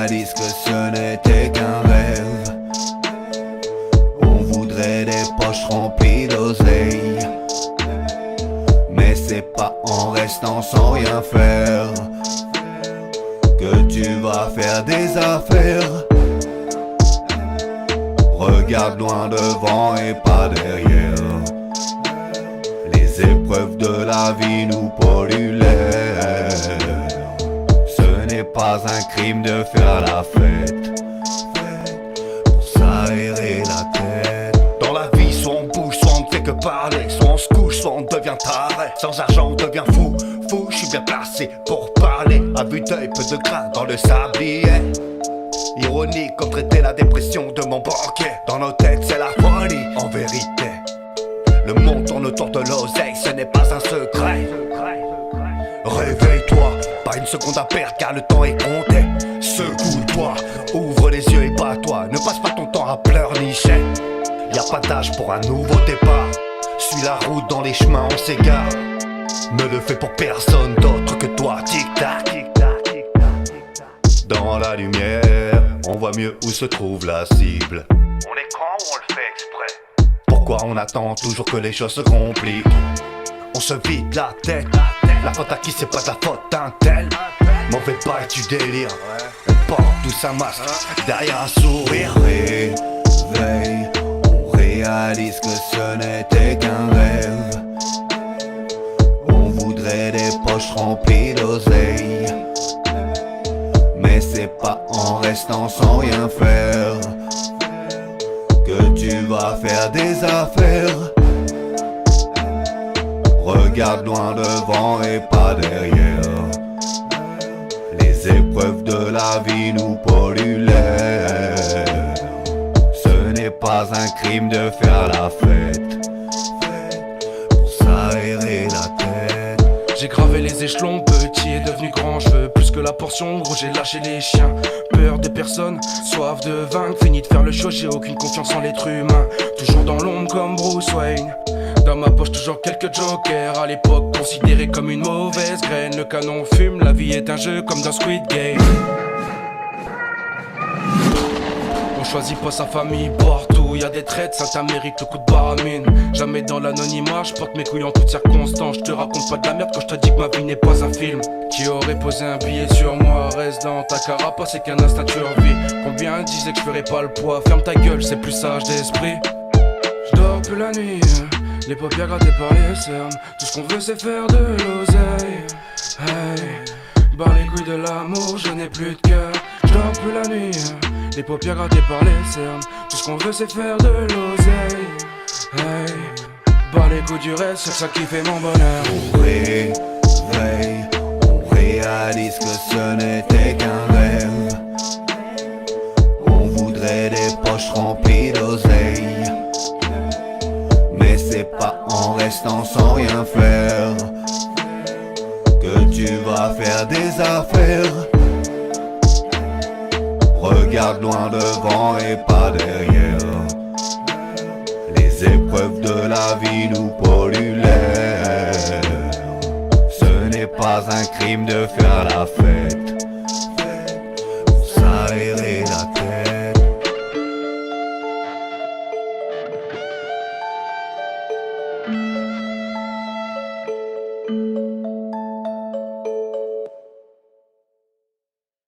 réalise que ce n'était qu'un rêve. On voudrait des poches remplies d'oseille, mais c'est pas en restant sans rien faire que tu vas faire des affaires. Regarde loin devant et pas derrière. Les épreuves de la vie nous polluent l'air. Ce n'est pas un crime de faire la fête pour s'aérer la tête. Dans la vie, soit on bouge, soit on ne fait que parler. Soit on se couche, soit on devient taré. Sans argent, on devient fou. Fou, je suis bien placé pour parler. À vue d'œil, peu de grains dans le sablier. Ironique comme traiter la dépression de mon banquier. Dans nos têtes, c'est la folie. En vérité, le monde tourne autour de l'oseille, ce n'est pas un secret. Réveille-toi, pas une seconde à perdre car le temps est compté. Secoue-toi, ouvre les yeux et bats-toi. Ne passe pas ton temps à pleurnicher. Y'a pas d'âge pour un nouveau départ. Suis la route, dans les chemins on s'égare. Ne le fais pour personne d'autre que toi. Tic-tac, tic-tac, tic-tac, tic-tac. Dans la lumière, on voit mieux où se trouve la cible. On est quand ou on le fait exprès? Pourquoi on attend toujours que les choses se compliquent? On se vide la tête. La faute à qui, c'est pas de la faute d'un tel. Mauvais bail du délire. On porte tous un masque derrière un sourire. Réveille, on réalise que ce n'était qu'un rêve. On voudrait des poches remplies d'oseille, mais c'est pas en restant sans rien faire que tu vas faire des affaires. Regarde loin devant et pas derrière. Les épreuves de la vie nous polluent l'air. Ce n'est pas un crime de faire la fête pour s'aérer la tête. J'ai gravé les échelons, petit est devenu grand. Je veux plus que la portion, gros j'ai lâché les chiens. Peur des personnes, soif de vaincre. Fini de faire le show, j'ai aucune confiance en l'être humain. Toujours dans l'ombre comme Bruce Wayne. Dans ma poche toujours quelques jokers. À l'époque considéré comme une mauvaise graine. Le canon fume, la vie est un jeu comme dans Squid Game. On choisit pas sa famille partout. Y'a des traites, Saint-Amérique, le coup de baramine. Jamais dans l'anonymat, je porte mes couilles en toutes circonstances. Je te raconte pas de la merde quand je te dis que ma vie n'est pas un film. Qui aurait posé un billet sur moi? Reste dans ta carapace, c'est qu'un instinct de survie. Combien disaient que je ferais pas le poids? Ferme ta gueule, c'est plus sage d'esprit. Je dors plus la nuit, les paupières grattées par les cernes. Tout ce qu'on veut c'est faire de l'oseille. Hey, barre les couilles de l'amour, je n'ai plus de cœur. Je dors plus la nuit, les paupières grattées par les cernes. Tout ce qu'on veut c'est faire de l'oseille. Hey, barre les couilles du reste, c'est ça qui fait mon bonheur. Réveille, on réalise que ce n'était qu'un rêve. On voudrait des poches remplies d'oseille, mais c'est pas en restant sans rien faire que tu vas faire des affaires. Regarde loin devant et pas derrière. Les épreuves de la vie nous polluent l'air. Ce n'est pas un crime de faire la fête